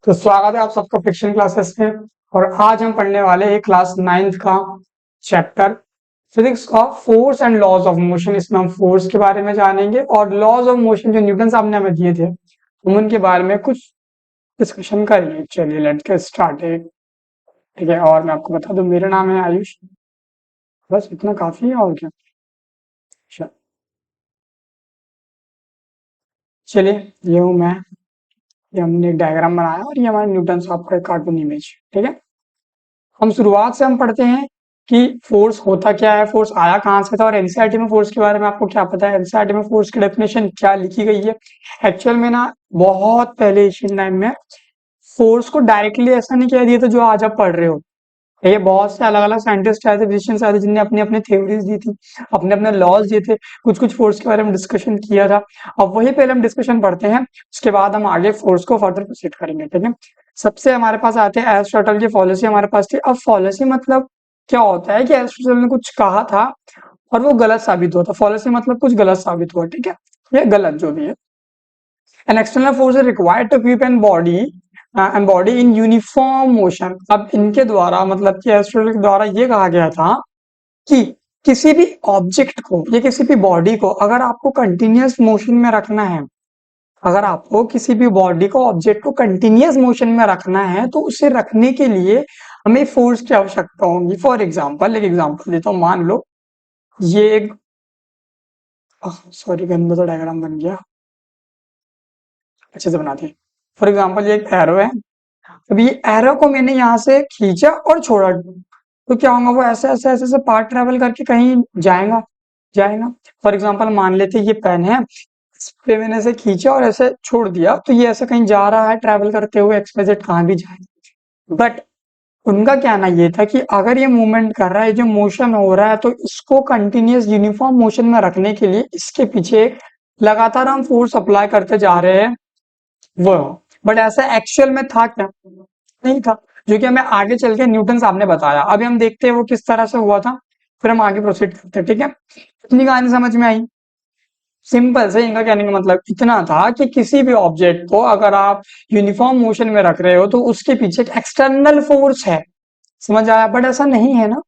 तो स्वागत है आप सबका फ्रिक्शन क्लासेस में। और आज हम पढ़ने वाले हैं क्लास 9th का chapter physics of force and laws of motion. इसमें हम फोर्स के बारे में जानेंगे और लॉज ऑफ मोशन जो न्यूटन साहब ने हमें दिए थे हम उनके बारे में कुछ डिस्कशन करेंगे। चलिए लेट्स गेट स्टार्टेड। ठीक है, और मैं आपको बता दूं मेरा नाम है आयुष। बस इतना काफी है और क्या। अच्छा, चलिए ये हूँ मैं। ये हमने एक डायग्राम बनाया और ये हमारे न्यूटन साहब का कार्टून इमेज। ठीक है, हम शुरुआत से हम पढ़ते हैं कि फोर्स होता क्या है, फोर्स आया कहाँ से था, और एनसीईआरटी में फोर्स के बारे में आपको क्या पता है, एनसीईआरटी में फोर्स की डेफिनेशन क्या लिखी गई है। एक्चुअल में ना बहुत पहले एशियन टाइम में फोर्स को डायरेक्टली ऐसा नहीं कह दिया था जो आज आप पढ़ रहे हो। ये बहुत से अलग अलग साइंटिस्ट आए थे, फिजिशियंस आए थे, जिनने अपनी अपनी थ्योरीज दी थी, अपने अपने लॉज दिए थे, कुछ कुछ फोर्स के बारे में डिस्कशन किया था। अब वही पहले हम डिस्कशन पढ़ते हैं, उसके बाद हम आगे फोर्स को फर्दर प्रोसीड करेंगे। ठीक है, सबसे हमारे पास आते हैं एरिस्टोटल की फॉलिसी हमारे पास थी। अब फॉलिसी मतलब क्या होता है कि एरिस्टोटल ने कुछ कहा था और वो गलत साबित हुआ था। फॉलिसी मतलब कुछ गलत साबित हुआ। ठीक है, ये गलत जो भी है। An external force is required to keep an body in uniform motion। अब इनके द्वारा मतलब कि एरिस्टोटल के द्वारा ये कहा गया था कि किसी भी ऑब्जेक्ट को या किसी भी बॉडी को अगर आपको कंटिन्यूअस मोशन में रखना है, अगर आपको किसी भी बॉडी को ऑब्जेक्ट को कंटिन्यूअस मोशन में रखना है तो उसे रखने के लिए हमें फोर्स की आवश्यकता होगी। फॉर एग्जाम्पल एक एग्जाम्पल देता हूँ। मान लो ये एक सॉरी गंदा सा डायग्राम बन गया, अच्छे से बनाते हैं। फॉर एग्जाम्पल ये एक एरो है। अभी ये एरो को मैंने यहाँ से खींचा और छोड़ा तो क्या होगा, वो ऐसे ऐसे ऐसे ऐसे पार्ट ट्रेवल करके कहीं जाएगा जाएगा। फॉर एग्जाम्पल मान लेते ये पेन है, इस पे मैंने ऐसे खींचा और ऐसे छोड़ दिया तो ये ऐसे कहीं जा रहा है ट्रेवल करते हुए, एक्सवाइजेड कहाँ भी जाए। बट उनका कहना ये था कि अगर ये मूवमेंट कर रहा है, जो मोशन हो रहा है, तो इसको कंटिन्यूअस यूनिफॉर्म मोशन में रखने के लिए इसके पीछे लगातार हम फोर्स अप्लाई करते जा रहे हैं वो। बट ऐसा एक्चुअल में था क्या? नहीं था, जो कि हमें आगे चल के न्यूटन साहब ने बताया। अभी हम देखते हैं वो किस तरह से हुआ था, फिर हम आगे प्रोसीड करते हैं। ठीक है, इतनी कहानी समझ में आई। सिंपल से इनका कहने का मतलब इतना था कि किसी भी ऑब्जेक्ट को अगर आप यूनिफॉर्म मोशन में रख रहे हो तो उसके पीछे एक एक्सटर्नल फोर्स है। समझ आया? बट ऐसा नहीं है ना।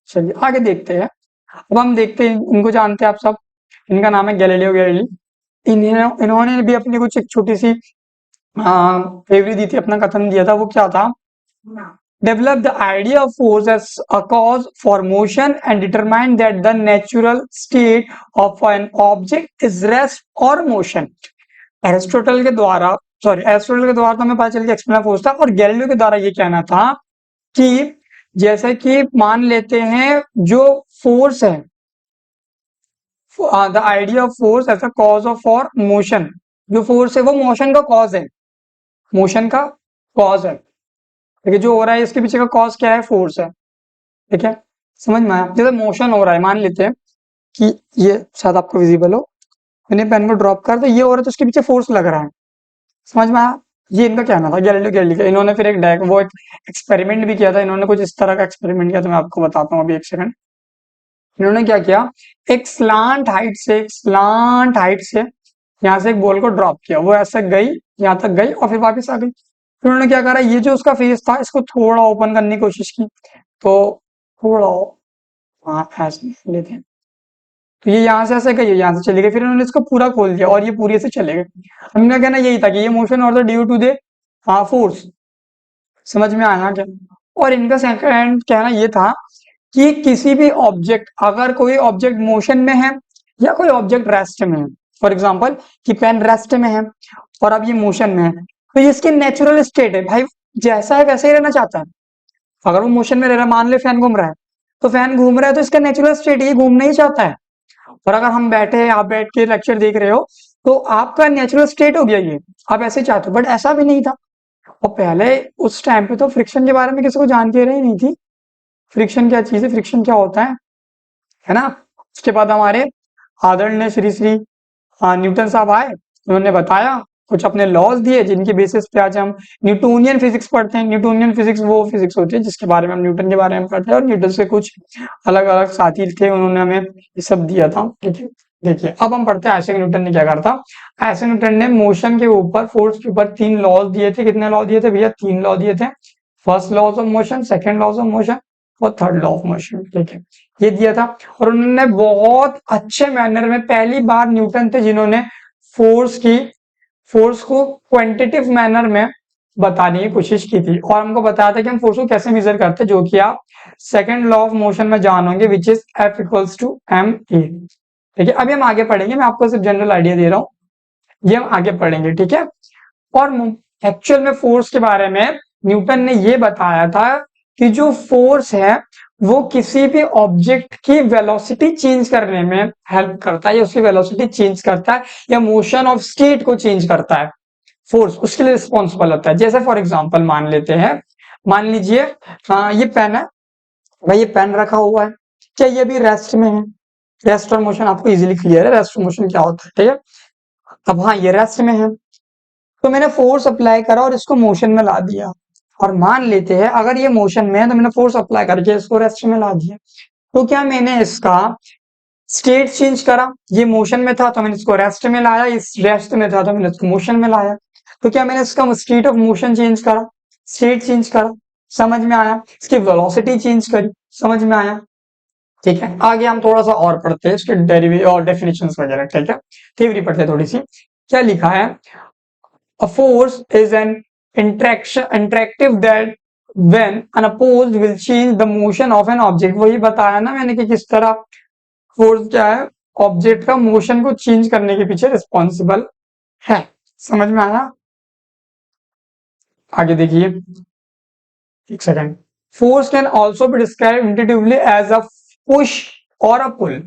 चलिए आगे देखते हैं। अब हम देखते हैं, इनको जानते हैं आप सब। इनका नाम है गैलीलियो गैलीली। इन्होंने भी अपनी कुछ एक छोटी सी थ्योरी दी थी, अपना कथन दिया था। वो क्या था? develop the idea of force as a cause for motion and determine that the natural state of an object is rest or motion। Aristotle के द्वारा एरिस्टोटल के द्वारा तो हमें पता चल गया एक्सटर्नल फोर्स था, और गैलीलियो के द्वारा ये कहना था कि जैसे कि मान लेते हैं जो फोर्स है, the idea of force as a cause of for motion. जो फोर्स है वो मोशन का कॉज है, मोशन का कॉज है। देखिए जो हो रहा है इसके पीछे का कॉज क्या है? फोर्स है। ठीक है, समझ में आया? जैसे मोशन हो रहा है, मान लेते हैं कि ये शायद आपको विजिबल हो, मैंने पेन को ड्रॉप कर तो ये हो रहा है, तो उसके पीछे फोर्स लग रहा है। समझ में आया? ये इनका कहना था गैलीलियो गैलीली का। इन्होंने फिर वो एक एक्सपेरिमेंट भी किया था। इन्होंने कुछ इस तरह का एक्सपेरिमेंट किया, तो मैं आपको बताता हूँ अभी एक सेकंड। इन्होंने क्या किया, एक स्लांट हाइट से यहाँ से एक बॉल को ड्रॉप किया। वो ऐसे गई, यहाँ तक गई और फिर वापस आ गई। फिर उन्होंने क्या करा, ये जो उसका फेस था इसको थोड़ा ओपन करने की कोशिश की, तो थोड़ा हाँ ऐसे लेते हैं, तो ये यहाँ से ऐसे गई, यहाँ से चली गई। फिर उन्होंने इसको पूरा खोल दिया और ये पूरी से चले गए। इनका कहना यही था कि ये मोशन और ड्यू टू दे फोर्स। समझ में आया क्या? और इनका सेकंड कहना ये था कि किसी भी ऑब्जेक्ट, अगर कोई ऑब्जेक्ट मोशन में है या कोई ऑब्जेक्ट रेस्ट में है, फॉर एग्जाम्पल कि पेन रेस्ट में है और अब ये मोशन में है, तो ये इसकी नेचुरल स्टेट है भाई, जैसा है वैसे ही रहना चाहता है। अगर वो मोशन में रह रहा है, मान ले फैन घूम रहा है, तो फैन घूम रहा है तो इसका नेचुरल स्टेट ये घूमना ही चाहता है। और अगर हम बैठे हैं, आप बैठ के लेक्चर देख रहे हो, तो आपका नेचुरल स्टेट हो गया ये, आप ऐसे चाहते हो। बट ऐसा भी नहीं था। और पहले उस टाइम पे तो फ्रिक्शन के बारे में किसी को जानकारी ही नहीं थी। फ्रिक्शन क्या चीज है, फ्रिक्शन क्या होता है ना। उसके बाद हमारे आदरणीय श्री श्री न्यूटन साहब आए, उन्होंने बताया, कुछ अपने लॉज दिए, जिनके बेसिस पे आज हम न्यूटोनियन फिजिक्स पढ़ते हैं। न्यूटोनियन फिजिक्स वो फिजिक्स होती है जिसके बारे में हम न्यूटन के बारे में पढ़ते हैं, और न्यूटन से कुछ अलग अलग साथी थे, उन्होंने हमें ये सब दिया था। ठीक है, देखिए अब हम पढ़ते हैं आइजैक न्यूटन ने क्या करा था। आइजैक न्यूटन ने मोशन के ऊपर, फोर्स के ऊपर 3 लॉज दिए थे। कितने लॉ दिए थे भैया? 3 लॉ दिए थे। First law of motion, second law of motion और थर्ड लॉ ऑफ मोशन। ठीक है, ये दिया था। और उन्होंने बहुत अच्छे मैनर में, पहली बार न्यूटन थे जिन्होंने फोर्स को क्वांटिटिव मैनर में बताने की कोशिश की थी। और हमको बताया था कि हम फोर्स को कैसे मेजर करते हैं, जो कि आप सेकंड लॉ ऑफ मोशन में जानोगे, which is F equals to M A. ठीक है, अभी हम आगे पढ़ेंगे, मैं आपको सिर्फ जनरल आइडिया दे रहा हूं, ये हम आगे पढ़ेंगे। ठीक है, और एक्चुअल में फोर्स के बारे में न्यूटन ने ये बताया था कि जो फोर्स है वो किसी भी ऑब्जेक्ट की वेलोसिटी चेंज करने में हेल्प करता है, या उसकी वेलोसिटी चेंज करता है, या मोशन ऑफ स्टेट को चेंज करता है। फोर्स उसके लिए रिस्पॉन्सिबल होता है। जैसे फॉर एग्जांपल मान लेते हैं, मान लीजिए ये पेन है भाई, ये पेन रखा हुआ है, क्या ये भी रेस्ट में है? रेस्ट और मोशन आपको इजीली क्लियर है, रेस्ट और मोशन क्या होता है। ठीक है, अब हाँ ये रेस्ट में है, तो मैंने फोर्स अप्लाई करा और इसको मोशन में ला दिया। और मान लेते हैं अगर ये मोशन में है तो मैंने फोर्स अप्लाई करके इसको रेस्ट में ला दिया। तो क्या मैंने इसका स्टेट चेंज करा? ये मोशन में था तो मैंने इसको रेस्ट में लाया, इस रेस्ट में था तो मैंने इसको मोशन में लाया। तो क्या मैंने इसका स्टेट ऑफ मोशन चेंज करा, स्टेट चेंज करा? समझ में आया? इसकी वेलोसिटी चेंज करी, समझ में आया? ठीक है, आगे हम थोड़ा सा और पढ़ते हैं इसके डेरिवेटिव और डेफिनेशंस वगैरह। ठीक है, थ्योरी पढ़ते हैं थोड़ी सी। क्या लिखा है? A force is an interactive that when unopposed will change the motion of an object। वही बताया ना मैंने कि किस तरह फोर्स क्या है, ऑब्जेक्ट का मोशन को चेंज करने के पीछे रिस्पॉन्सिबल है। समझ में आया? आगे देखिए, एक second. Force can also be describe intuitively as a push और अ पुल।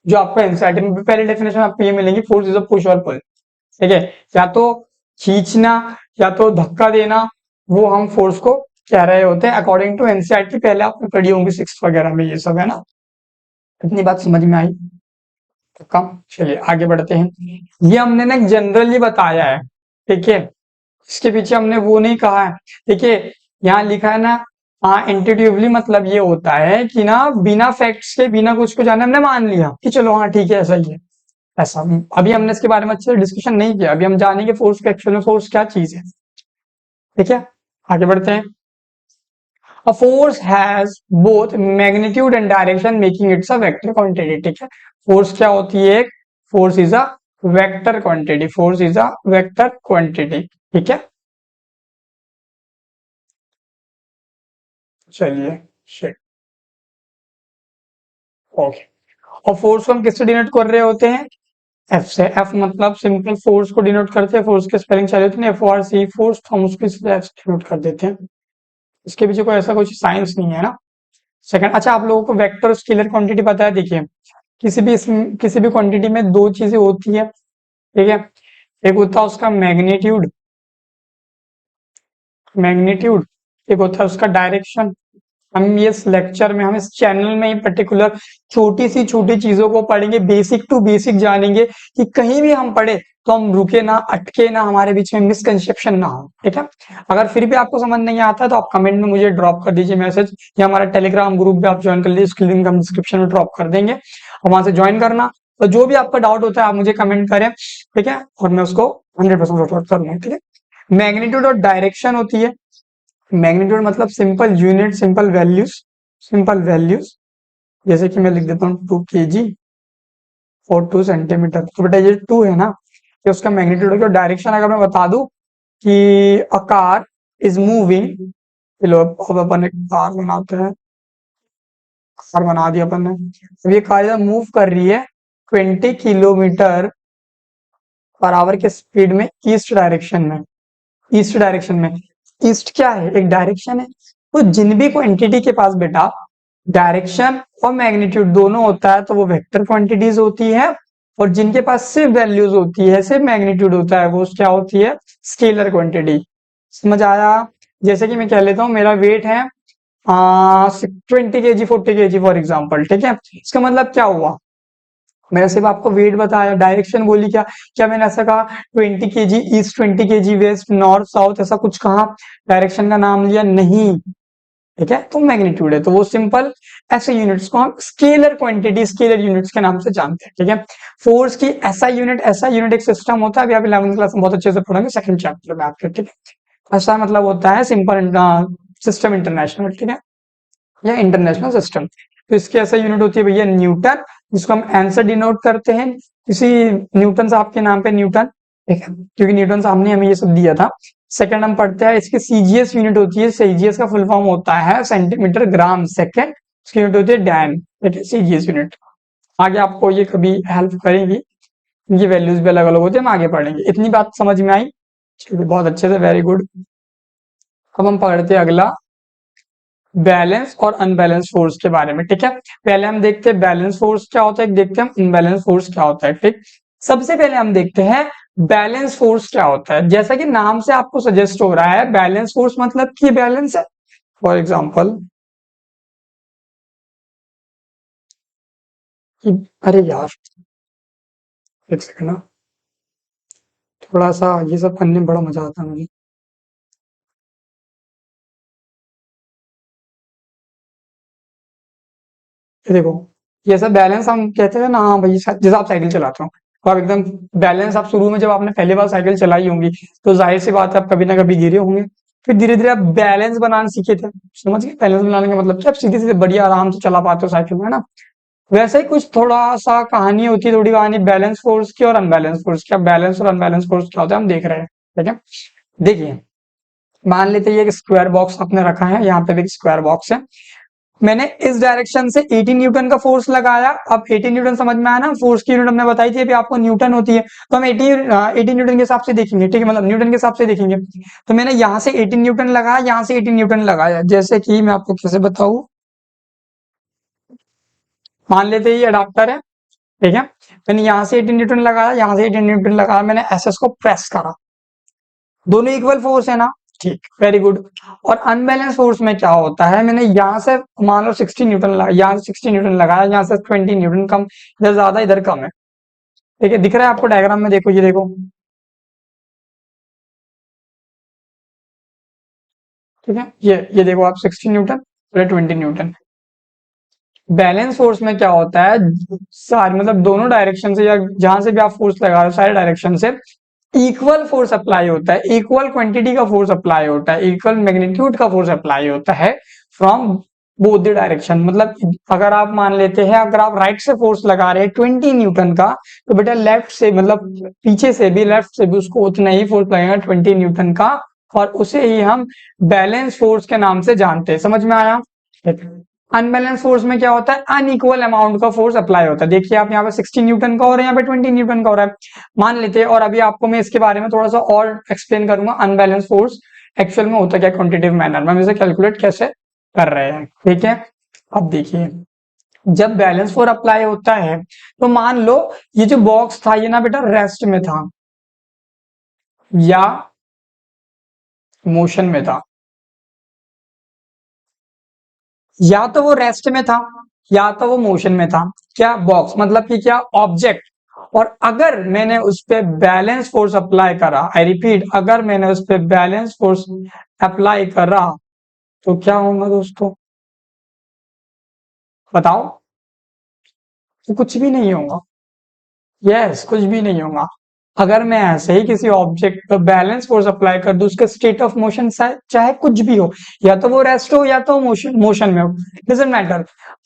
जो आपको एनसीईआरटी में पहले डेफिनेशन आपको ये मिलेंगी, फोर्स इज अ पुश और पुल। ठीक है, या तो खींचना या तो धक्का देना, वो हम फोर्स को कह रहे होते हैं अकॉर्डिंग टू एनसीईआरटी। पहले आपने पढ़ी होंगी 6th वगैरह में, ये सब है ना। इतनी बात समझ में आई? तो कम, चलिए आगे बढ़ते हैं। ये हमने ना जनरली बताया है, ठीक है, इसके पीछे हमने वो नहीं कहा है। देखिए यहाँ लिखा है ना, हाँ इंट्यूटिवली मतलब ये होता है कि ना बिना फैक्ट्स के, बिना कुछ को जाने हमने मान लिया कि चलो हाँ ठीक है ऐसा ही है। ऐसा अभी हमने इसके बारे में अच्छे से डिस्कशन नहीं किया, अभी हम जानेंगे फोर्स के एक्चुअल में फोर्स क्या चीज है। ठीक है, आगे बढ़ते हैं। A force has both magnitude and direction making it a vector quantity। ठीक है, फोर्स क्या होती है? Force is a vector quantity, force is a vector quantity. ठीक है, चलिए शिट, ओके। और फोर्स को हम किससे डिनोट कर रहे होते हैं? एफ से। एफ मतलब सिंपल फोर्स को डिनोट करते हैं, फोर्स की स्पेलिंग चाहिए होती है एफ आर सी फोर्स, तो हम उसको एफ से डिनोट कर देते हैं। इसके पीछे कोई ऐसा कुछ साइंस नहीं है ना। सेकंड, अच्छा आप लोगों को वेक्टर स्केलर क्वांटिटी पता है? देखिए किसी भी क्वांटिटी में दो चीजें होती है। ठीक है, एक होता है उसका मैग्नीट्यूड, मैग्नीट्यूड, एक होता है उसका डायरेक्शन। हम ये इस लेक्चर में, हम इस चैनल में ही पर्टिकुलर छोटी सी छोटी चीजों को पढ़ेंगे, बेसिक टू बेसिक जानेंगे कि कहीं भी हम पढ़े तो हम रुके ना, अटके ना, हमारे बीच में मिसकंसेप्शन ना हो। ठीक है, अगर फिर भी आपको समझ नहीं आता तो आप कमेंट में मुझे ड्रॉप कर दीजिए मैसेज, या हमारा टेलीग्राम ग्रुप भी आप ज्वाइन कर लीजिए, उसकी लिंक हम डिस्क्रिप्शन में ड्रॉप कर देंगे, और वहां से ज्वाइन करना। तो जो भी आपका डाउट होता है आप मुझे कमेंट करें, ठीक है, और मैं उसको 100% सॉर्ट आउट करूंगा। ठीक है, मैग्नीट्यूड और डायरेक्शन होती है। मैग्नीट्यूड मतलब simple unit, simple values, simple values. जैसे कि मैं लिख देता हूँ 2 kg और 2 सेंटीमीटर, तो बेटा ये 2 है ना, ये उसका मैग्नीट्यूड हो गया। डायरेक्शन अगर मैं बता दूं कि अ कार इज मूविंग, चलो अब अपन एक कार बनाते हैं, कार बना दिया अपन ने। अब ये कार मूव कर रही है 20 किलोमीटर पर आवर के स्पीड में, ईस्ट डायरेक्शन में। ईस्ट डायरेक्शन में, ईस्ट क्या है? एक डायरेक्शन है। तो जिन भी क्वांटिटी के पास बेटा डायरेक्शन और मैग्नीट्यूड दोनों होता है तो वो वेक्टर क्वांटिटीज होती है, और जिनके पास सिर्फ वैल्यूज होती है, सिर्फ मैग्नीट्यूड होता है, वो क्या होती है? Scalar quantity. समझ आया? जैसे कि मैं कह लेता हूँ मेरा वेट है 20 kg 40 kg फॉर एग्जाम्पल। ठीक है, इसका मतलब क्या हुआ? मैंने सिर्फ आपको वेट बताया, डायरेक्शन बोली क्या? क्या मैंने ऐसा कहा 20 kg east, 20 kg west, north, south, ऐसा कुछ कहा? डायरेक्शन का नाम लिया? नहीं। ठीक है, तो मैग्नीट्यूड है, तो वो सिंपल ऐसे यूनिट्स को हम स्केलर क्वांटिटी, स्केलर यूनिट्स के नाम से जानते हैं। ठीक है, फोर्स की ऐसा यूनिट एक सिस्टम होता है, अभी आप 11वीं क्लास में बहुत अच्छे से पढ़ेंगे सेकंड चैप्टर में आपके। ठीक है, ऐसा मतलब होता है सिंपल सिस्टम इंटरनेशनल, ठीक है, या इंटरनेशनल सिस्टम। तो इसकी ऐसा यूनिट होती है भैया न्यूटन, जिसको हम आंसर डिनोट करते हैं इसी न्यूटन साहब के नाम पे, न्यूटन। ठीक है, क्योंकि न्यूटन साहब ने हमें ये सब दिया था। सेकंड हम पढ़ते हैं इसकी सीजीएस यूनिट होती है, सीजीएस का फुल फॉर्म होता है सेंटीमीटर ग्राम सेकंड, इसकी यूनिट होती है डैन। ठीक है, सीजीएस यूनिट आगे आपको ये कभी हेल्प करेगी, ये वैल्यूज भी अलग अलग होती है, हम आगे पढ़ेंगे। इतनी बात समझ में आई? ठीक है, बहुत अच्छे से, वेरी गुड। अब हम पढ़ते हैं अगला बैलेंस और अनबैलेंस फोर्स के बारे में। ठीक है, पहले हम देखते हैं बैलेंस फोर्स क्या होता है, देखते हैं हम अनबैलेंस फोर्स क्या होता है। ठीक, सबसे पहले हम देखते हैं बैलेंस फोर्स क्या होता है। जैसा कि नाम से आपको सजेस्ट हो रहा है, बैलेंस फोर्स मतलब कि बैलेंस है। फॉर एग्जांपल, अरे यार एक सेकंड ना, थोड़ा सा ये सब करने में बड़ा मजा आता है मुझे। ये देखो, ये सब बैलेंस हम कहते हैं ना, हाँ भाई, जैसे आप साइकिल चलाते हो तो आप एकदम बैलेंस, आप शुरू में जब आपने पहली बार साइकिल चलाई होंगी तो जाहिर सी बात है आप कभी ना कभी गिरे होंगे, फिर धीरे धीरे आप बैलेंस बनाना सीखे थे। समझ गए बैलेंस बनाने का मतलब, कि आप सीधे सीधे बढ़िया आराम से चला पाते हो साइकिल में, है ना। वैसे ही कुछ थोड़ा सा कहानी होती है, थोड़ी कहानी बैलेंस फोर्स की और अनबैलेंस फोर्स की। अब बैलेंस और अनबैलेंस फोर्स क्या होता है हम देख रहे हैं। ठीक है, देखिए, मान लेते हैं ये एक स्क्वायर बॉक्स आपने रखा है, यहाँ पे भी एक स्क्वायर बॉक्स है, मैंने इस डायरेक्शन से 18 न्यूटन का फोर्स लगाया। अब 18 न्यूटन समझ में आया ना, फोर्स की यूनिट हमने बताई थी अभी आपको, न्यूटन होती है, तो हम 18 न्यूटन के हिसाब से देखेंगे। ठीक है, मतलब न्यूटन के हिसाब से देखेंगे। तो मैंने यहाँ से 18 न्यूटन लगाया, यहाँ से 18 न्यूटन लगाया, जैसे कि मैं आपको कैसे बताऊं, मान लेते हैं ये अडाप्टर है। ठीक है, मैंने यहाँ से 18 न्यूटन लगाया, यहाँ से 18 न्यूटन लगाया, मैंने एसएस को प्रेस करा, दोनों इक्वल फोर्स है ना। ठीक, वेरी गुड। और अनबैलेंस फोर्स में क्या होता है, मैंने यहाँ से मान लो 60 न्यूटन लगा, यहाँ से 60 न्यूटन लगाया, यहाँ से 20 न्यूटन कम, इधर ज्यादा इधर कम है। ठीक है, दिख रहा है आपको डायग्राम में, देखो ये देखो। ठीक है, ये देखो आप 60 न्यूटन और 20 न्यूटन। बैलेंस फोर्स में क्या होता है, सारे मतलब दोनों डायरेक्शन से या जहां से भी आप फोर्स लगा रहे हो सारे डायरेक्शन से इक्वल फोर्स अप्लाई होता है, इक्वल क्वांटिटी का फोर्स अप्लाई होता है, इक्वल मैग्नीट्यूड का फोर्स अप्लाई होता है फ्रॉम बोथ द डायरेक्शन। मतलब अगर आप मान लेते हैं, अगर आप राइट से फोर्स लगा रहे हैं 20 न्यूटन का, तो बेटा लेफ्ट से मतलब पीछे से भी, लेफ्ट से भी उसको उतना ही फोर्स लगेगा 20 न्यूटन का, और उसे ही हम बैलेंस फोर्स के नाम से जानते हैं। समझ में आया? अनबैलेंस फोर्स में क्या होता है, अनइक्वल अमाउंट का फोर्स अप्लाई होता है। देखिए आप यहाँ पे 60 न्यूटन का हो रहा है, यहाँ पे 20 न्यूटन का हो रहा है, मान लेते हैं। और अभी आपको मैं इसके बारे में थोड़ा सा और एक्सप्लेन करूंगा, अनबैलेंस फोर्स एक्चुअल में होता क्या, क्वांटिटेटिव मैनर में हम इसे कैलकुलेट कैसे कर रहे हैं। ठीक है, अब देखिए, जब बैलेंस फोर्स अप्लाई होता है तो मान लो ये जो बॉक्स था ये ना बेटा रेस्ट में था या मोशन में था, या तो वो रेस्ट में था या तो वो मोशन में था। क्या बॉक्स मतलब कि क्या ऑब्जेक्ट, और अगर मैंने उस पर बैलेंस फोर्स अप्लाई करा, आई रिपीट, अगर मैंने उस पर बैलेंस फोर्स अप्लाई करा तो क्या होगा दोस्तों, बताओ? तो कुछ भी नहीं होगा। यस, कुछ भी नहीं होगा। अगर मैं ऐसे ही किसी ऑब्जेक्ट पर बैलेंस फोर्स अप्लाई कर दूं, उसका स्टेट ऑफ मोशन चाहे कुछ भी हो, या तो वो रेस्ट हो या तो मोशन में हो, डजंट मैटर।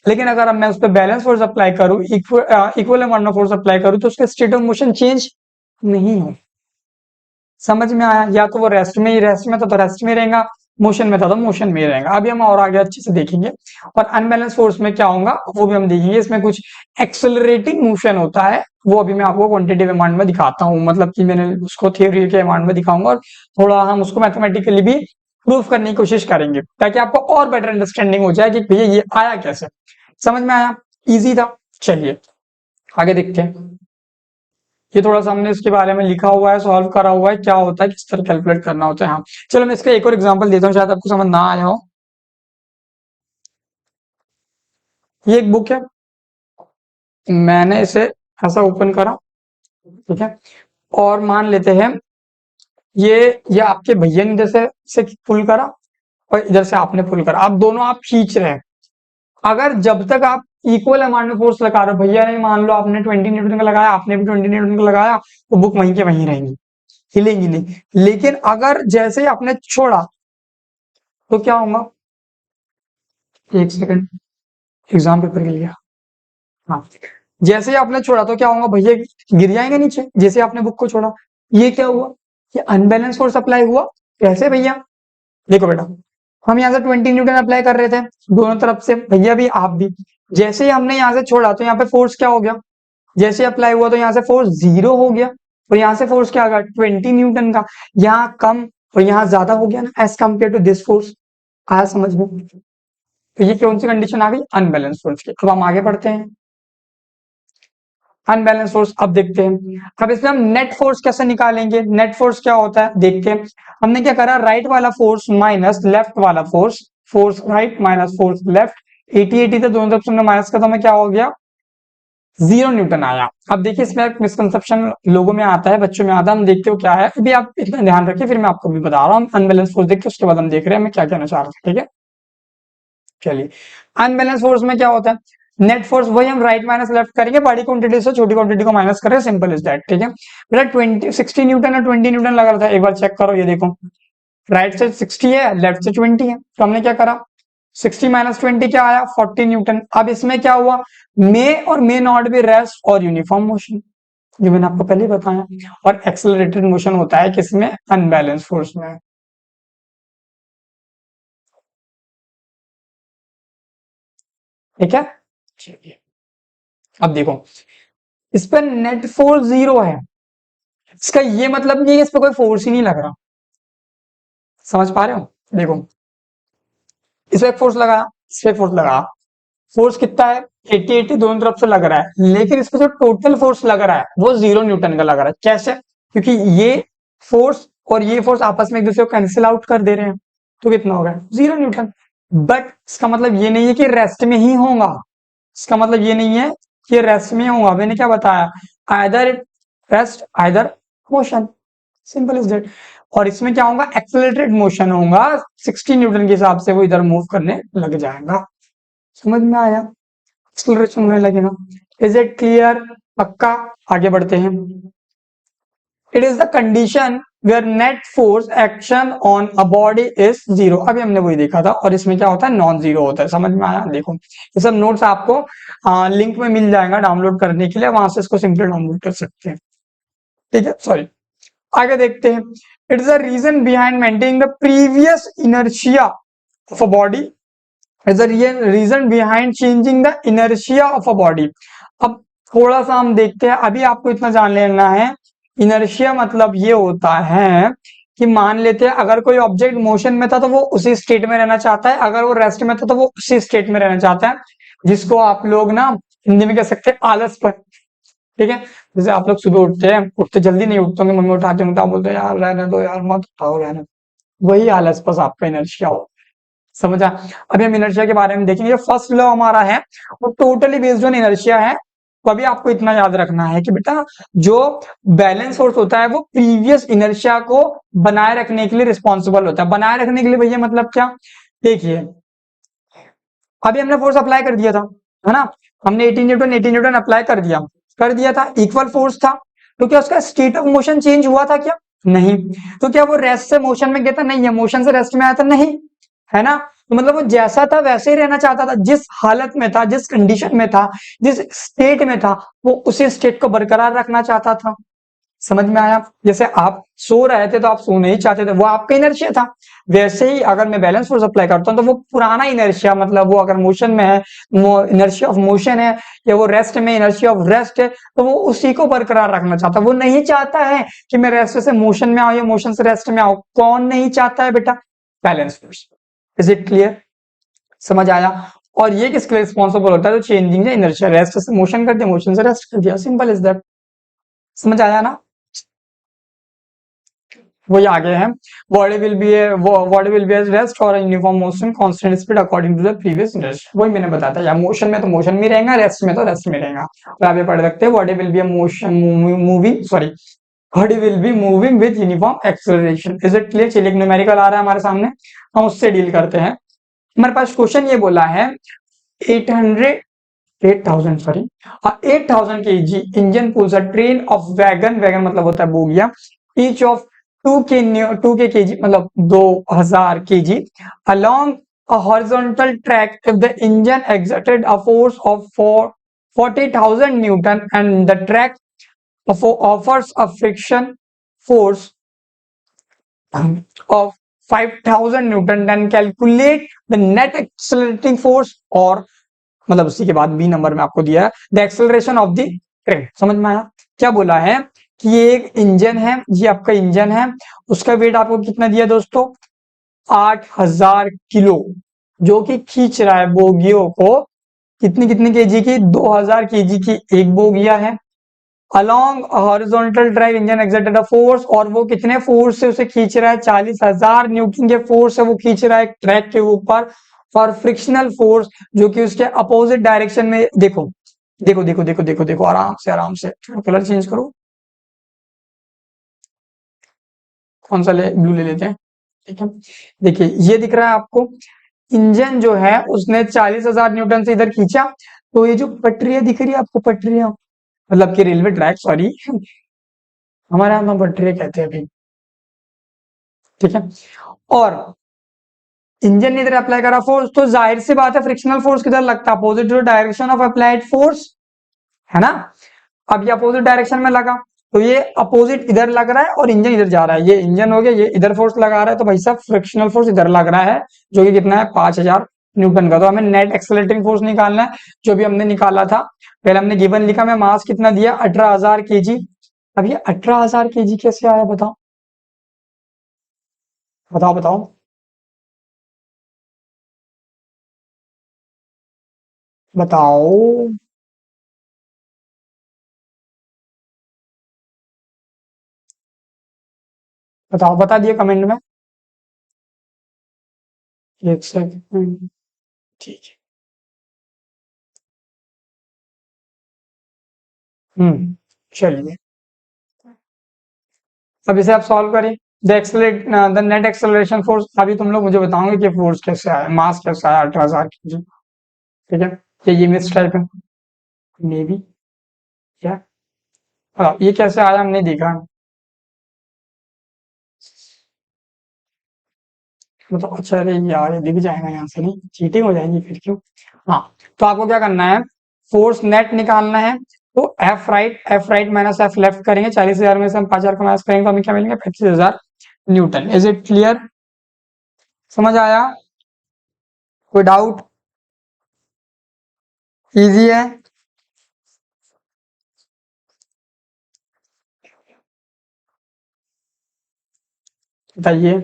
लेकिन अगर अब मैं उस पर बैलेंस फोर्स अप्लाई करूं, equal amount of force apply करूं, तो उसका स्टेट ऑफ मोशन चेंज नहीं हो। समझ में आया? या तो वो रेस्ट में ही, रेस्ट में था तो रेस्ट में रहेगा, मोशन में था तो मोशन में ही रहेगा। अभी हम और आगे अच्छे से देखेंगे। और अनबैलेंस फोर्स में क्या होगा वो भी हम देखेंगे। इसमें कुछ एक्सेलरेटिंग मोशन होता है, वो अभी मैं आपको क्वांटिटेटिव अमाउंट में दिखाता हूँ, मतलब कि मैंने उसको थ्योरी के अमाउंट में दिखाऊंगा, और थोड़ा हम उसको मैथमेटिकली भी प्रूफ करने की कोशिश करेंगे, ताकि आपको और बेटर अंडरस्टैंडिंग हो जाए कि भैया ये आया कैसे। समझ में आया? इजी था। चलिए आगे देखते हैं। ये थोड़ा सा हमने इसके बारे में लिखा हुआ है, सॉल्व करा हुआ है, क्या होता है, किस तरह कैलकुलेट करना होता है। हाँ, चलो मैं इसका एक और एग्जांपल देता हूँ, शायद आपको समझ ना आया हो। ये एक बुक है, मैंने इसे ऐसा ओपन करा, ठीक है, और मान लेते हैं ये आपके भैया ने जैसे से पुल करा, और इधर से आपने पुल करा, अब दोनों आप खींच रहे हैं। अगर जब तक आप इक्वल अमाउंट में फोर्स लगा रहे हो, भैया ने मान लो आपने 20 न्यूटन का लगाया, आपने भी 20 न्यूटन का लगाया, तो बुक वहीं के वहीं रहेंगी, हिलेंगी नहीं। लेकिन अगर जैसे ही आपने छोड़ा तो क्या होगा, एक सेकंड, एग्जाम पेपर के लिए, हाँ, जैसे ही आपने छोड़ा तो क्या होगा, भैया गिर जाएंगे नीचे, जैसे आपने बुक को छोड़ा। ये क्या हुआ, ये अनबैलेंस फोर्स अप्लाई हुआ। कैसे भैया, देखो बेटा, हम यहाँ से 20 न्यूटन अप्लाई कर रहे थे दोनों तरफ से, भैया भी आप भी। जैसे ही हमने यहाँ से छोड़ा तो यहाँ पे फोर्स क्या हो गया, जैसे अप्लाई हुआ तो यहाँ से फोर्स 0 हो गया, और यहाँ से फोर्स क्या आ गया 20 न्यूटन का, यहाँ कम और यहाँ ज्यादा हो गया ना, as compare to this force. आया समझ में। तो ये कौन सी कंडीशन आ गई, अनबैलेंस फोर्स की। अब हम आगे बढ़ते हैं, अनबैलेंस फोर्स अब देखते हैं। अब इसमें हम नेट फोर्स कैसे निकालेंगे, नेट फोर्स क्या होता है देखते हैं। हमने क्या करा, राइट वाला फोर्स माइनस लेफ्ट वाला force, force right minus force left, 80 थे दोनों तरफ से हमने माइनस का, तो हमें क्या हो गया 0 न्यूटन आया। अब देखिए इसमें एक मिसकंसेप्शन लोगों में आता है, बच्चों में आता है, हम देखते हो क्या है, अभी आप इतना ध्यान रखिए, फिर मैं आपको भी बता रहा हूँ। अनबैलेंस फोर्स देखिए, उसके बाद हम देख रहे हैं मैं क्या कहना चाह रहा हूँ, ठीक है। चलिए, अनबैलेंस फोर्स में क्या होता है, नेट फोर्स वही हम राइट माइनस लेफ्ट करेंगे, बड़ी क्वांटिटी से छोटी क्वांटिटी को माइनस करें, सिंपल इज दैट, ठीक है। बेटा 60 न्यूटन और 20 न्यूटन लग रहा था, एक बार चेक करो, ये देखो राइट से 60 है, लेफ्ट से 20 है, तो हमने क्या करा 60 माइनस 20 क्या आया 40 न्यूटन। अब इसमें क्या हुआ, मे और मे नॉट बी रेस्ट और यूनिफॉर्म मोशन, जो मैंने आपको पहले ही बताया, और एक्सेलरेटेड मोशन होता है किसमें, अनबैलेंस फोर्स में, ठीक है। चलिए, अब देखो इस पर नेट फोर्स 0 है, इसका ये मतलब नहीं है इस पर कोई फोर्स ही नहीं लग रहा, समझ पा रहे हो। देखो इस पे एक फोर्स लगाया, इस पे एक फोर्स लगाया, फोर्स कितना है 80 दोनों तरफ से लग रहा है, लेकिन इसमें जो टोटल फोर्स लग रहा है वो 0 न्यूटन का लग रहा है। कैसे, क्योंकि ये फोर्स और ये फोर्स आपस में एक दूसरे को कैंसिल आउट कर दे रहे हैं, तो कितना होगा 0 न्यूटन। बट इसका मतलब ये नहीं है कि रेस्ट में ही होगा, इसका मतलब ये नहीं है कि रेस्ट में होगा, मैंने क्या बताया, either rest either motion, simple is that. और इसमें क्या होगा, एक्सेलरेटेड मोशन होगा, 60 न्यूटन के हिसाब से वो इधर मूव करने लग जाएगा। समझ में आया, एक्सेलरेशन होने लगेगा। इज इट क्लियर, पक्का। आगे बढ़ते हैं। It is the condition where net force action on a body is 0, अभी हमने वही देखा था, और इसमें क्या होता है नॉन जीरो होता है। समझ में आया, देखो ये सब नोट्स आपको लिंक में मिल जाएगा डाउनलोड करने के लिए, वहां से इसको सिंपली डाउनलोड कर सकते हैं, ठीक है। सॉरी, आगे देखते हैं। It is the reason behind maintaining the previous inertia of a body, is the reason behind changing the inertia of a body. अब थोड़ा सा हम देखते हैं, अभी आपको इतना जान लेना है, इनर्शिया मतलब ये होता है कि मान लेते हैं अगर कोई ऑब्जेक्ट मोशन में था तो वो उसी स्टेट में रहना चाहता है, अगर वो रेस्ट में था तो वो उसी स्टेट में रहना चाहता है, जिसको आप लोग ना हिंदी में कह सकते हैं आलस पर, ठीक है। जैसे आप लोग सुबह उठते हैं, उठते जल्दी नहीं उठते होंगे, मम्मी उठाते होंगे तो आप बोलते हैं यार रहने दो यार, मत उठाओ रहने दो। वही आलस बस आपका इनर्शिया हो, समझा। अभी हम इनर्शिया के बारे में देखेंगे। फर्स्ट लॉ हमारा है वो टोटली बेस्ड ऑन इनर्शिया है। तो अभी आपको इतना याद रखना है कि बेटा जो बैलेंस फोर्स होता है वो प्रीवियस इनर्शिया को बनाए रखने के लिए रिस्पॉन्सिबल होता है। बनाए रखने के लिए भैया मतलब क्या, देखिए अभी हमने फोर्स अप्लाई कर दिया था, है ना, हमने 18 न्यूटन अप्लाई कर दिया था, इक्वल फोर्स था, तो क्या उसका स्टेट ऑफ मोशन चेंज हुआ था क्या, नहीं। तो क्या वो रेस्ट से मोशन में गया था, नहीं है। मोशन से रेस्ट में आया था, नहीं, है ना। तो मतलब वो जैसा था वैसे ही रहना चाहता था, जिस हालत में था, जिस कंडीशन में था, जिस स्टेट में था, वो उसी स्टेट को बरकरार रखना चाहता था। समझ में आया। जैसे आप सो रहे थे तो आप सोने ही चाहते थे, वो आपका इनर्शिया था। वैसे ही अगर मैं बैलेंस फोर्स अप्लाई करता हूं तो वो पुराना इनर्शिया, मतलब वो अगर मोशन में है, वो इनर्शिया ऑफ मोशन है, या वो रेस्ट में इनर्शिया ऑफ रेस्ट है, तो वो उसी को बरकरार रखना चाहता है। वो नहीं चाहता है कि मैं रेस्ट से मोशन में आऊं या मोशन से रेस्ट में आऊं। कौन नहीं चाहता है बेटा, balance force. Is it clear, समझ आया। और ये किसके लिए रिस्पॉन्सिबल होता है, तो चेंजिंग इनर्शिया, रेस्ट से मोशन कर दिया, मोशन से रेस्ट कर दिया, सिंपल इज दैट। समझ आया ना, वही आगे है। बॉडी विल बी रेस्ट और uniform motion constant speed according to the previous rest. वही मैंने बताया था, या मोशन में तो मोशन में रहेगा, रेस्ट में तो रेस्ट में रहेगा। तो आप ये पढ़ सकते हैं body will B motion moving, sorry body will be moving with uniform acceleration. Is it clear? चलिए, न्यूमेरिकल आ रहा है हमारे सामने, हम उससे डील करते हैं। हमारे पास क्वेश्चन ये बोला है 800 8000 sorry 8000 kg engine pools a train of wagon, wagon मतलब होता है बोगिया, ईच ऑफ 2 kg मतलब 2000 kg along a horizontal track if the engine exerted a force of 40,000 newton and the track offers a friction force of 5,000 newton, then calculate the net accelerating force, और मतलब उसी के बाद B number में आपको दिया है the acceleration of the train. समझ में आया? क्या बोला है कि ये एक इंजन है, ये आपका इंजन है, उसका वेट आपको कितना दिया दोस्तों? 8,000 किलो, जो कि खींच रहा है बोगियों को। कितनी कितनी केजी की? 2,000 केजी की एक बोगिया है। Along horizontal drive engine exerted a force, और वो कितने फोर्स से उसे खींच रहा है? 40,000 न्यूटन के फोर्स से वो खींच रहा है ट्रैक के ऊपर। और फ्रिक्शनल फोर्स जो कि उसके अपोजिट डायरेक्शन में, देखो देखो देखो देखो देखो देखो, आराम से आराम से, कलर चेंज करो, कौन सा ले, ब्लू ले लेते हैं, ठीक है। देखिए ये दिख रहा है आपको, इंजन जो है उसने 40,000 न्यूटन से इधर खींचा, तो ये जो पटरियां दिख रही है आपको, पटरियां मतलब कि रेलवे ट्रैक, सॉरी हमारे यहाँ पटरियां कहते हैं अभी, ठीक है। और इंजन ने इधर अप्लाई करा फोर्स, तो जाहिर सी बात है फ्रिक्शनल फोर्स किधर लगता है? Opposite to direction of applied force, है ना। अब ये अपोजिट डायरेक्शन में लगा, तो ये अपोजिट इधर लग रहा है और इंजन इधर जा रहा है, ये इंजन हो गया, ये इधर फोर्स लगा रहा है, तो भाई साहब फ्रिक्शनल फोर्स इधर लग रहा है, जो कि कितना है? 5,000 न्यूटन का। तो हमें नेट एक्सेलरेटिंग फोर्स निकालना है, जो भी हमने निकाला था। पहले हमने गिवन लिखा, मैं मास कितना दिया? 18,000 केजी। अब ये 18,000 केजी कैसे आया? बताओ बताओ बताओ। बताओ बताओ, बता दिए कमेंट में। एक सेकंड, ठीक है। चलिए, अब इसे आप सॉल्व करें। द नेट एक्सेलरेशन फोर्स, अभी तुम लोग मुझे बताओगे कि फोर्स कैसे आया, मास कैसे आया 18,000 केजी, ठीक है। ये मिस टाइप है, मे बी, क्या ये कैसे आया हमने देखा, मतलब अच्छा, अरे यार ये दिख जाएगा यहाँ से, नहीं चीटिंग हो जाएगी फिर, क्यों? हाँ, तो आपको क्या करना है? फोर्स नेट निकालना है, तो F right minus F left करेंगे, 40,000 में से हम 5,000 को माइनस करेंगे, तो हमें क्या मिलेंगे? 25,000 न्यूटन। Is it clear? समझ आया? कोई डाउट? इजी है? बताइए।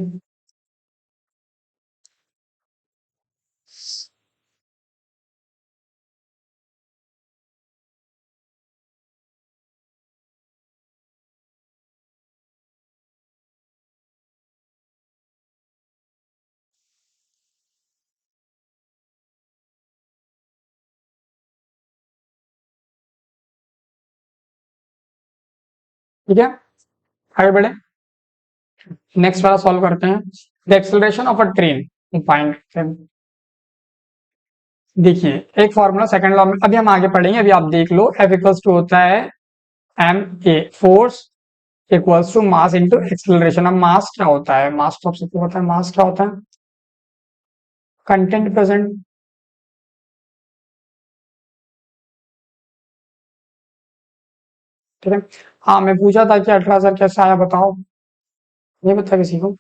ठीक है, आगे बढ़े, नेक्स्ट वाला सॉल्व करते हैं। The acceleration of a train find करते हैं। देखिए, एक फॉर्मूला सेकंड लॉ में अभी हम आगे पढ़ेंगे, अभी आप देख लो। एफ इक्वल्स टू होता है M A, force equals to mass into acceleration. अब मास क्या होता है? मास तो सबसे पता है, मास क्या होता है? कंटेंट प्रेजेंट, ठीक है। हाँ, मैं पूछा था कि 18,000 कैसे आया, बताओ, ये बता किसी को।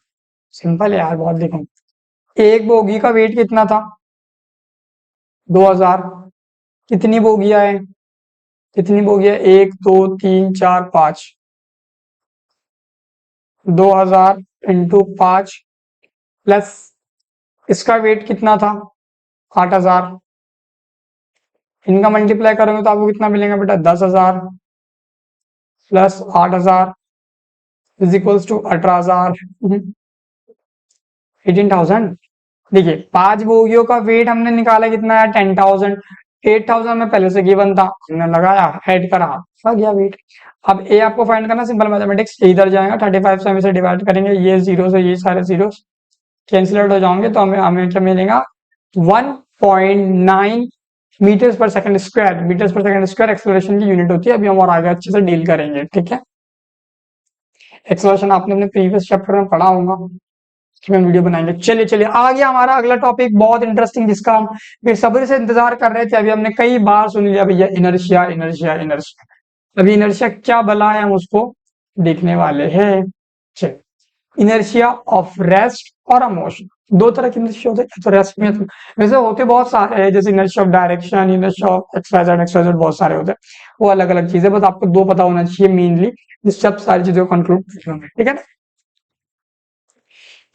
सिंपल है यार बहुत, देखो, एक बोगी का वेट कितना था? 2,000। कितनी बोगियां है? कितनी बोगियां? 1 2 3 4 5। 2,000 इंटू 5 प्लस इसका वेट कितना था? 8,000। इनका मल्टीप्लाई करोगे तो आपको कितना मिलेगा बेटा? 10,000 प्लस 8,000 इज इक्वल्स टू 18,000, 18,000। देखिए, 5 बोगियों का वेट हमने निकाला कितना है? 10,000। 8000 में पहले से गिवन था, हमने लगाया, ऐड करा, आ गया वेट। अब ए आपको फाइंड करना, सिंपल मैथमेटिक्स, इधर जाएगा 35 से हम इसे डिवाइड करेंगे, ये जीरो से ये सारे जीरो कैंसिल आउट हो जाएंगे, तो हमें हमें क्या मिलेगा 1.9 मीटर्स पर सेकंड स्क्वायर। मीटर्स पर सेकंड स्क्वायर एक्सेलरेशन की यूनिट होती है। अभी हम और आगे अच्छे से डील करेंगे, ठीक है। एक्सेलरेशन आपने अपने प्रीवियस चैप्टर में पढ़ा होगा, में वीडियो बनाएंगे। चलिए चलिए आ गया हमारा अगला टॉपिक, बहुत इंटरेस्टिंग, जिसका हम बेसब्री से इंतजार कर रहे थे। अभी हमने कई बार सुन लिया भैया, इनर्शिया इनर्शिया इनर्शिया। अभी इनर्शिया क्या बला है हम उसको देखने वाले हैं। चलिए, इनर्शिया ऑफ रेस्ट और अ मोशन, दो तरह के इनर्शिया होते हैं। तो रेस्ट में तो वैसे होते बहुत सारे हैं, जैसे inertia of direction, inertia of XYZ बहुत सारे होते हैं, वो अलग अलग चीजें, बस आपको दो पता होना चाहिए मेनली, जिस सब सारी चीजों को कंक्लूड करेंगे, ठीक है ना।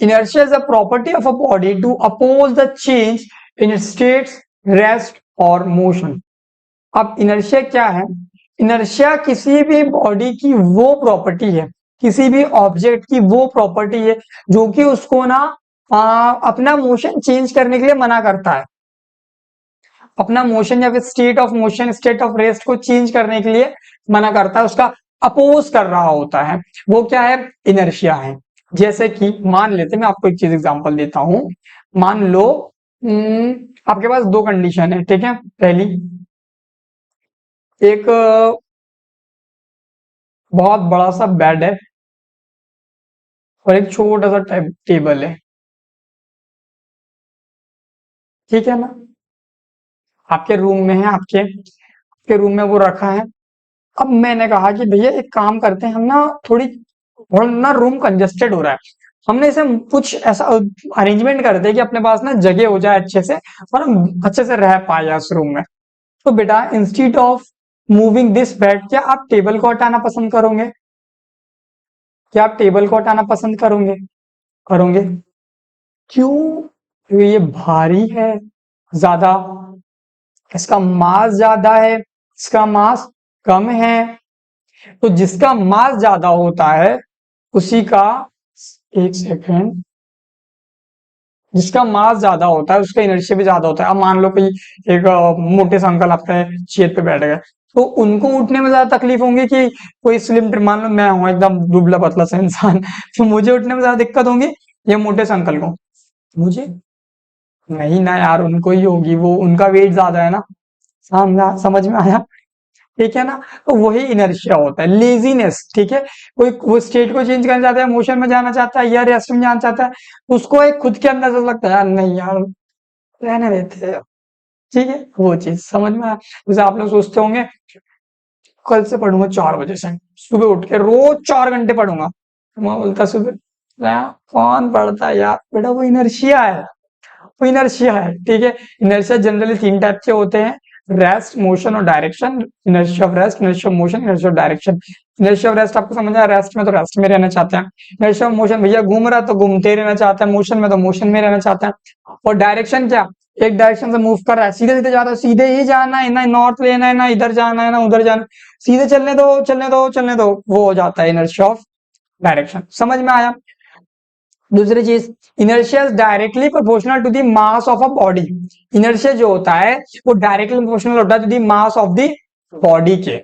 Inertia is a property of a body to oppose the change in its states, rest or motion. अब inertia क्या है? Inertia किसी भी बॉडी की वो प्रॉपर्टी है, किसी भी ऑब्जेक्ट की वो प्रॉपर्टी है जो कि उसको ना अपना मोशन चेंज करने के लिए मना करता है। अपना मोशन या फिर state of motion, state of rest को चेंज करने के लिए मना करता है, उसका अपोज कर रहा होता है, वो क्या है? इनर्शिया है। जैसे कि मान लेते, मैं आपको एक चीज एग्जांपल देता हूं। मान लो आपके पास दो कंडीशन है, ठीक है। पहली, एक बहुत बड़ा सा बेड है और एक छोटा सा टेबल है, ठीक है ना। आपके रूम में है, आपके रूम में वो रखा है। अब मैंने कहा कि भैया एक काम करते हैं, हम ना थोड़ा ना रूम कंजेस्टेड हो रहा है, हमने इसे कुछ ऐसा अरेंजमेंट करते हैं कि अपने पास ना जगह हो जाए अच्छे से, और हम अच्छे से रह पाए उस रूम में। तो बेटा, instead of moving this bed, क्या आप टेबल को हटाना पसंद करोगे? क्या आप टेबल को हटाना पसंद करोगे? करोगे? क्यों? क्योंकि ये भारी है ज्यादा, इसका मास ज्यादा है, इसका मास कम है। तो जिसका मास ज्यादा होता है उसी का, एक सेकेंड, जिसका मास ज्यादा होता है उसका इनर्शिया भी ज्यादा होता है। अब मान लो कोई एक मोटे से अंकल आपके चेयर पे बैठ गए, तो उनको उठने में ज्यादा तकलीफ होंगी कि कोई स्लिम, मान लो मैं हूं एकदम दुबला पतला सा इंसान, तो मुझे उठने में ज्यादा दिक्कत होंगी या मोटे से अंकल को? मुझे? नहीं ना यार, उनको ही होगी, वो उनका वेट ज्यादा है ना। समझ में आया? ठीक है ना। तो वही इनर्शिया होता है, लेजीनेस, ठीक है। कोई वो स्टेट को चेंज करना चाहता है, मोशन में जाना चाहता है या रेस्ट में जाना चाहता है, उसको एक खुद के अंदर से लगता है यार नहीं यार, रहने देते हैं, ठीक है। वो चीज समझ में आया। जैसे आप लोग सोचते होंगे कल से पढ़ूंगा 4 बजे से, सुबह उठ के रोज 4 घंटे पढ़ूंगा। मैं बोलता सुबह कौन पढ़ता है यार? बेटा वो इनर्शिया है, वो इनर्शिया है, ठीक है। इनर्शिया जनरली 3 टाइप के होते हैं, रेस्ट, मोशन और direction. Inertia of rest, inertia of motion, inertia of direction. Inertia of rest आपको समझ आया, रेस्ट में तो रेस्ट में रहना चाहते हैं। इनर्शिया ऑफ मोशन, भैया घूम रहा है तो घूमते रहना चाहता है, मोशन में तो मोशन में रहना चाहता है। और डायरेक्शन क्या? एक डायरेक्शन से मूव कर रहा है, सीधे सीधे जा रहा है, सीधे ही जाना है ना, नॉर्थ लेना है ना, इधर जाना है ना उधर जाना, सीधे चलने दो चलने दो चलने दो, वो हो जाता है इनर्शिया ऑफ डायरेक्शन। समझ में आया? दूसरी चीज, inertia is directly proportional to the mass of a body. Inertia जो होता है वो डायरेक्टली प्रोपोर्शनल होता है to the mass of the body के।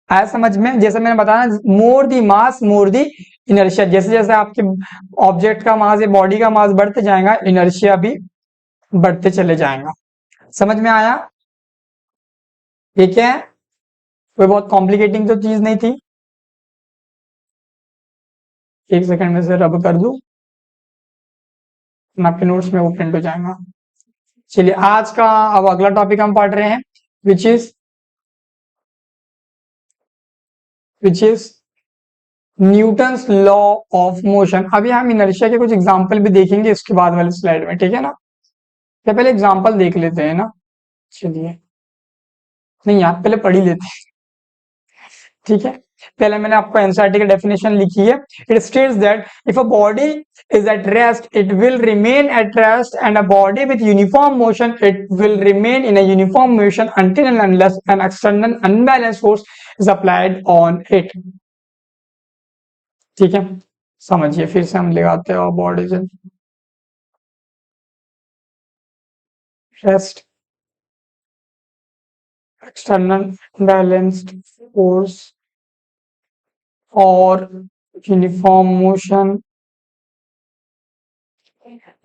आया समझ में? जैसे मैंने बताया, मोर दी मास मोर दी इनर्शिया। जैसे जैसे आपके ऑब्जेक्ट का मास या बॉडी का मास बढ़ते जाएगा, इनर्शिया भी बढ़ते चले जाएगा। समझ में आया? ठीक है, कोई बहुत कॉम्प्लिकेटिंग तो चीज नहीं थी। एक सेकंड में से रब कर दूं, आपके नोट्स में वो प्रिंट हो जाएगा। चलिए आज का अब अगला टॉपिक हम पढ़ रहे हैं, which is Newton's law of motion. अभी हम इनर्शिया के कुछ एग्जांपल भी देखेंगे इसके बाद वाले स्लाइड में, ठीक है ना। क्या पहले एग्जांपल देख लेते हैं ना? चलिए, नहीं आप पहले पढ़ ही लेते हैं, ठीक है। पहले मैंने आपको एनसीईआरटी की डेफिनेशन लिखी है। It states that if a body is at rest it will remain at rest, and a body with uniform motion it will remain in a uniform motion until and unless an external unbalanced force is applied on it। ठीक है, समझिए, फिर से हम लगाते हैं body से rest external balanced force और यूनिफॉर्म मोशन।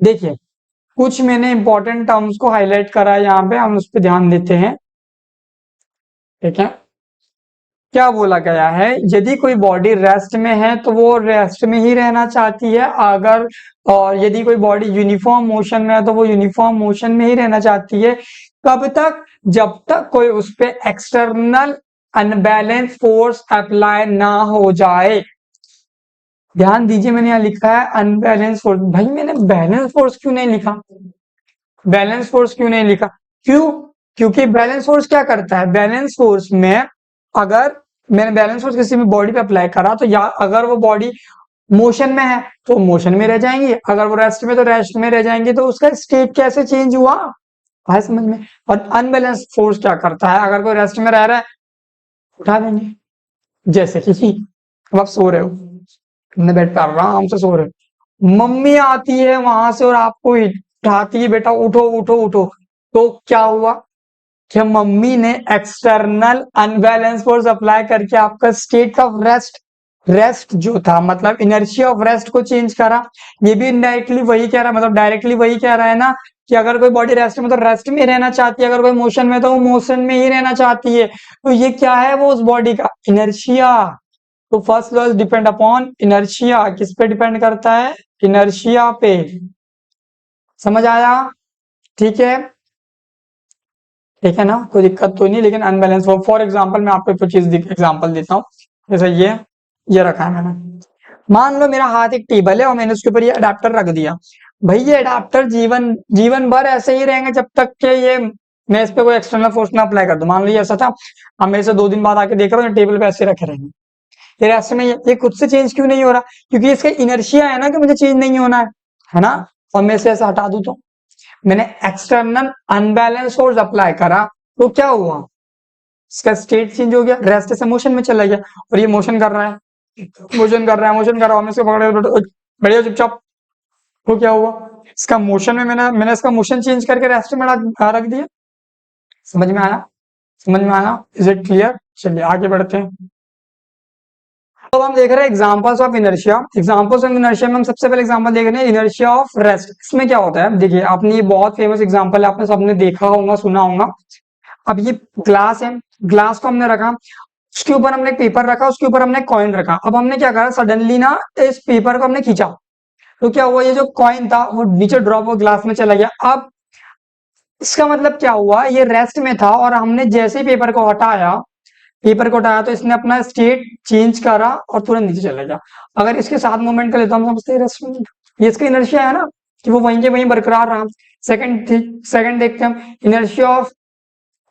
देखिए, कुछ मैंने इंपॉर्टेंट टर्म्स को हाईलाइट करा है यहाँ पे, हम उस पर ध्यान देते हैं। ठीक है, क्या बोला गया है, यदि कोई बॉडी रेस्ट में है तो वो रेस्ट में ही रहना चाहती है, अगर और यदि कोई बॉडी यूनिफॉर्म मोशन में है तो वो यूनिफॉर्म मोशन में ही रहना चाहती है। कब तक? जब तक कोई उस पर एक्सटर्नल अनबैलेंस फोर्स अप्लाई ना हो जाए। ध्यान दीजिए, मैंने यहाँ लिखा है अनबैलेंस फोर्स। भाई मैंने बैलेंस फोर्स क्यों नहीं लिखा? बैलेंस फोर्स क्यों नहीं लिखा? क्यों? क्योंकि बैलेंस फोर्स क्या करता है, बैलेंस फोर्स में अगर मैंने बैलेंस फोर्स किसी भी बॉडी पे अप्लाई करा तो या अगर वो बॉडी मोशन में है तो मोशन में रह जाएंगी, अगर वो रेस्ट में तो रेस्ट में रह जाएंगी। तो उसका स्टेट कैसे चेंज हुआ, आया समझ में? और अनबैलेंस फोर्स क्या करता है, अगर कोई रेस्ट में रह रहा है उठा देंगे। जैसे कि अब आप सो रहे हो, अपने बेड पे आराम से सो रहे हो, मम्मी आती है वहां से और आपको उठाती है, बेटा उठो उठो उठो। तो क्या हुआ कि मम्मी ने एक्सटर्नल अनबैलेंस फोर्स अप्लाई करके आपका स्टेट ऑफ रेस्ट, रेस्ट जो था मतलब इनर्शिया ऑफ रेस्ट को चेंज करा। ये भी इनडायरेक्टली वही कह रहा है, मतलब डायरेक्टली वही कह रहा है ना कि अगर कोई बॉडी रेस्ट में तो रेस्ट में रहना चाहती है, अगर कोई मोशन में तो वो मोशन में ही रहना चाहती है। तो ये क्या है, वो उस बॉडी का इनर्शिया। तो first law depend upon inertia. किस पे डिपेंड करता है? इनर्शिया पे। समझ आया? ठीक है, ठीक है ना, कोई दिक्कत तो नहीं। लेकिन अनबैलेंस फॉर एग्जांपल मैं आपको कुछ चीज एग्जांपल देता हूँ। जैसे ये रखा है मैंने, मान लो मेरा हाथ एक टेबल है और मैंने उसके ऊपर ये अडाप्टर रख दिया। भाई ये अडाप्टर जीवन जीवन भर ऐसे ही रहेंगे जब तक कि ये मैं इस पे कोई एक्सटर्नल फोर्स ना अप्लाई कर दूं। मान लो ये ऐसा था, अब मेरे से 2 दिन बाद आके देख रहा हूँ टेबल पे ऐसे रखे रहेंगे, फिर ऐसे में ये खुद से चेंज क्यों नहीं हो रहा? क्योंकि इसका इनर्शिया है ना कि मुझे चेंज नहीं होना है ना। और मैं इसे ऐसे हटा दूं तो मैंने एक्सटर्नल अनबैलेंस फोर्स अप्लाई करा तो क्या हुआ, इसका स्टेट चेंज हो गया, रेस्ट से मोशन में चला गया। और ये मोशन कर रहा है, मोशन कर रहा है, मोशन कर रहा हूं, मैं इसको पकड़े बढ़िया चुपचाप। तो क्या हुआ, इसका मोशन में मैंने इसका मोशन चेंज करके रेस्ट में रख दिया। समझ में आया? समझ में आया? Is it clear? चलिए आगे बढ़ते हैं। तो हम देख रहे हैं examples of inertia. Examples of inertia में हम सबसे पहले एग्जांपल देख रहे हैं इनर्शिया ऑफ रेस्ट। इसमें क्या होता है, देखिए आपने ये बहुत फेमस एग्जांपल है, आपने सबने देखा होगा, सुना होगा। अब ये ग्लास है, ग्लास को हमने रखा, उसके ऊपर हमने पेपर रखा, उसके ऊपर हमने कॉइन रखा। अब हमने क्या करा, सडनली ना इस पेपर को हमने खींचा तो क्या हुआ, ये जो कॉइन था वो नीचे ड्रॉप हो ग्लास में चला गया। अब इसका मतलब क्या हुआ, ये रेस्ट में था और हमने जैसे ही पेपर को हटाया तो इसने अपना स्टेट चेंज करा और तुरंत नीचे चला गया। अगर इसके साथ मूवमेंट करे तो हम समझते हैं रेस्ट में। ये इसका इनर्शिया है ना कि वो वहीं के वहीं बरकरार रहा। सेकंड देखते हैं हम इनर्शिया ऑफ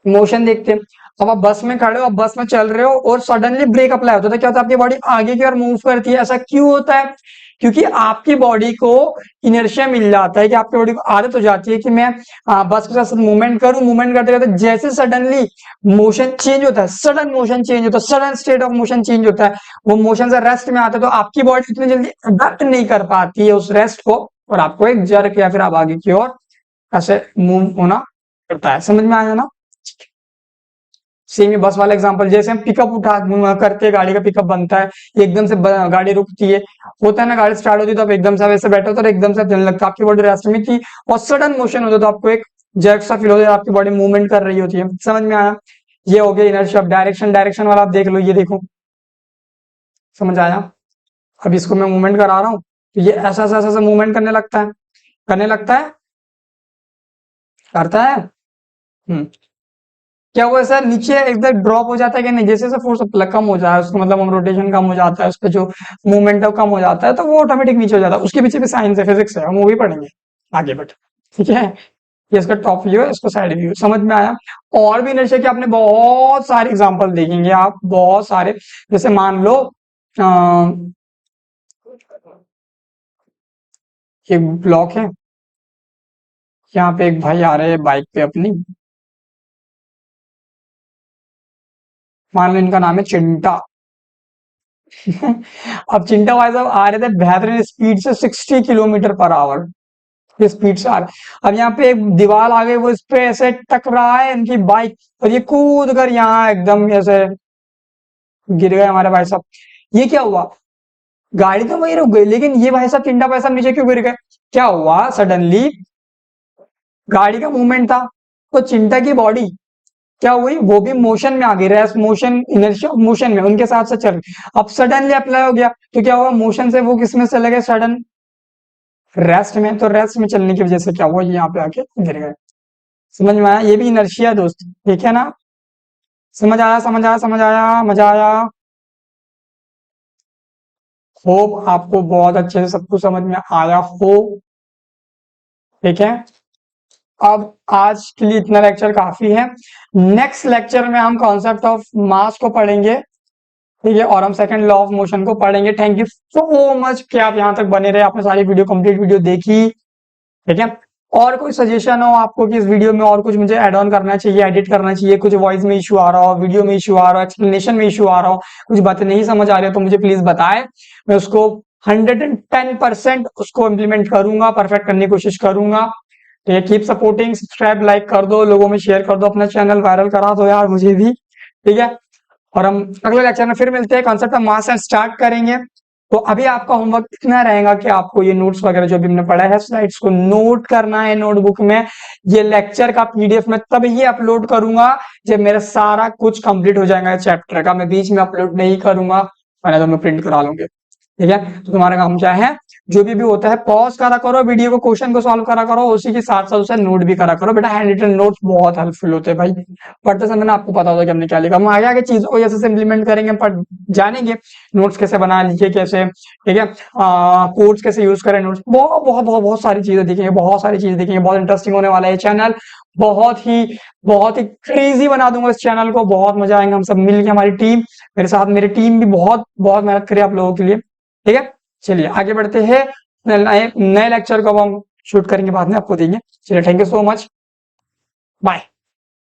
मोशन देखते हैं। अब आप बस में खड़े हो, आप बस में चल रहे हो और सडनली ब्रेक अप्लाई होता है तो क्या होता है, आपकी बॉडी आगे की ओर मूव करती है। ऐसा क्यों होता है? क्योंकि आपकी बॉडी को इनर्शिया मिल जाता है, कि आपकी बॉडी को आदत हो जाती है कि मैं बस के साथ मूवमेंट करूं। मूवमेंट करते करते जैसे सडनली मोशन चेंज होता है, सडन मोशन चेंज होता है, sudden state of motion change होता है, वो मोशन से रेस्ट में आता है, तो आपकी बॉडी इतनी जल्दी अडेप्ट नहीं कर पाती है उस रेस्ट को और आपको एक जर्क या फिर आप आगे की ओर ऐसे मूव होना पड़ता है। समझ में आया ना? सेम ही बस वाला एग्जांपल, जैसे हम पिकअप उठा करते हैं, गाड़ी का पिकअप बनता है, एकदम से गाड़ी रुकती है, होता है ना, गाड़ी स्टार्ट होती है तो आप एकदम से वैसे बैठे हो तो एकदम से चलने लगता है, आपकी बॉडी रेस्ट में थी और सडन मोशन होता है तो आपको एक जर्क सा फील होता है, आपकी बॉडी मूवमेंट कर रही होती है। समझ में आया? ये हो गया इनर्शिया। डायरेक्शन, डायरेक्शन वाला आप देख लो, ये देखो, समझ आया? अब इसको मैं मूवमेंट करा रहा हूँ तो ये ऐसा ऐसा ऐसा मूवमेंट करने लगता है, करने लगता है, करता है। क्या वो ऐसा नीचे एकदम ड्रॉप हो जाता है कि नहीं? जैसे जैसे फोर्स कम हो जाए उसको, मतलब हम रोटेशन कम हो जाता है, उसका जो मोमेंटम कम हो जाता है तो वो ऑटोमेटिक नीचे हो जाता है। उसके पीछे भी साइंस है, फिजिक्स है, हम वो भी पढ़ेंगे आगे बट। ठीक है, ये इसका टॉप व्यू है, इसको साइड व्यू। समझ में आया? और भी नशे के आपने बहुत सारे एग्जाम्पल देखेंगे आप, बहुत सारे। जैसे मान लो एक ब्लॉक है, यहाँ पे एक भाई आ रहे हैं बाइक पे अपनी, मान लो इनका नाम है चिंटा। अब चिंटा भाई साहब आ रहे थे बेहतरीन स्पीड से 60 किलोमीटर पर आवर। ये स्पीड से आ रहा है। अब यहाँ पे एक दीवार आ गई, वो इस पे ऐसे टकरा है इनकी बाइक, और ये कूद कर यहाँ एकदम ऐसे गिर गए हमारे भाई साहब। ये क्या हुआ, गाड़ी तो वही रुक गई, लेकिन ये भाई साहब चिंटा भाई साहब नीचे क्यों गिर गए? क्या हुआ, सडनली गाड़ी का मूवमेंट था, तो चिंटा की बॉडी क्या हुई, वो भी मोशन में आ गई, रेस्ट मोशन, इनर्शिया मोशन में उनके साथ से चल रही। अब सडनली अप्लाई हो गया, तो क्या हुआ, मोशन से वो किस में चले गए, सडन रेस्ट में। तो रेस्ट में चलने की वजह से क्या हुआ, यहाँ पे आके गिर गए। समझ में आया, ये भी इनर्शिया दोस्त, ठीक है ना? समझ आया, समझ आया, समझ आया, मजा आया। होप आपको बहुत अच्छे से सब कुछ समझ में आया हो, ठीक है। अब आज के लिए इतना लेक्चर काफी है। नेक्स्ट लेक्चर में हम कॉन्सेप्ट ऑफ मास को पढ़ेंगे, ठीक है, और हम सेकंड लॉ ऑफ मोशन को पढ़ेंगे। थैंक यू सो मच कि आप यहाँ तक बने रहे, आपने सारी वीडियो कंप्लीट वीडियो देखी, ठीक है। और कोई सजेशन हो आपको कि इस वीडियो में और कुछ मुझे ऐड ऑन करना चाहिए, एडिट करना चाहिए, कुछ वॉइस में इशू आ रहा हो, वीडियो में इशू आ रहा हो, एक्सप्लेनेशन में इशू आ रहा हो, कुछ बातें नहीं समझ आ रही हो, तो मुझे प्लीज बताएं। मैं उसको 110% उसको इम्प्लीमेंट करूंगा, परफेक्ट करने की कोशिश करूंगा। तो ये कीप सपोर्टिंग, सब्सक्राइब लाइक कर दो, लोगों में शेयर कर दो, अपना चैनल वायरल करा दो यार मुझे भी, ठीक है। और हम अगले लेक्चर में फिर मिलते हैं, कॉन्सेप्ट ऑफ मास स्टार्ट करेंगे। तो अभी आपका होमवर्क इतना रहेगा कि आपको ये नोट्स वगैरह जो भी हमने पढ़ा है स्लाइड्स को नोट करना है नोटबुक में। ये लेक्चर का पीडीएफ में तब ही अपलोड करूंगा जब मेरा सारा कुछ कंप्लीट हो जाएगा चैप्टर का, मैं बीच में अपलोड नहीं करूंगा, मैंने तो मैं प्रिंट करा लूंगी, ठीक है। तो तुम्हारा काम क्या है, जो भी होता है पॉज करा करो वीडियो को, क्वेश्चन को सॉल्व करा करो, उसी के साथ साथ उसे नोट भी करा करो बेटा। हैंड रिटन नोट्स बहुत हेल्पफुल होते हैं भाई, पढ़ते समय ना आपको पता होता है कि हमने क्या लिखा। हम आगे आगे चीजों को जैसे इम्प्लीमेंट करेंगे, पढ़ जानेंगे नोट्स कैसे बना लीजिए, कैसे, ठीक है, कोड्स कैसे यूज करें, नोट्स, बहुत बहुत बहुत बहुत सारी चीजें देखेंगे, बहुत सारी चीजें देखेंगे। बहुत इंटरेस्टिंग होने वाला है चैनल, बहुत ही क्रेजी बना दूंगा इस चैनल को, बहुत मजा आएगा। हम सब मिलकर, हमारी टीम, मेरे साथ मेरी टीम भी बहुत बहुत मेहनत करे आप लोगों के लिए, ठीक है। चलिए आगे बढ़ते हैं, नए नए लेक्चर को हम शूट करेंगे, बाद में आपको देंगे। चलिए, thank you so much, bye.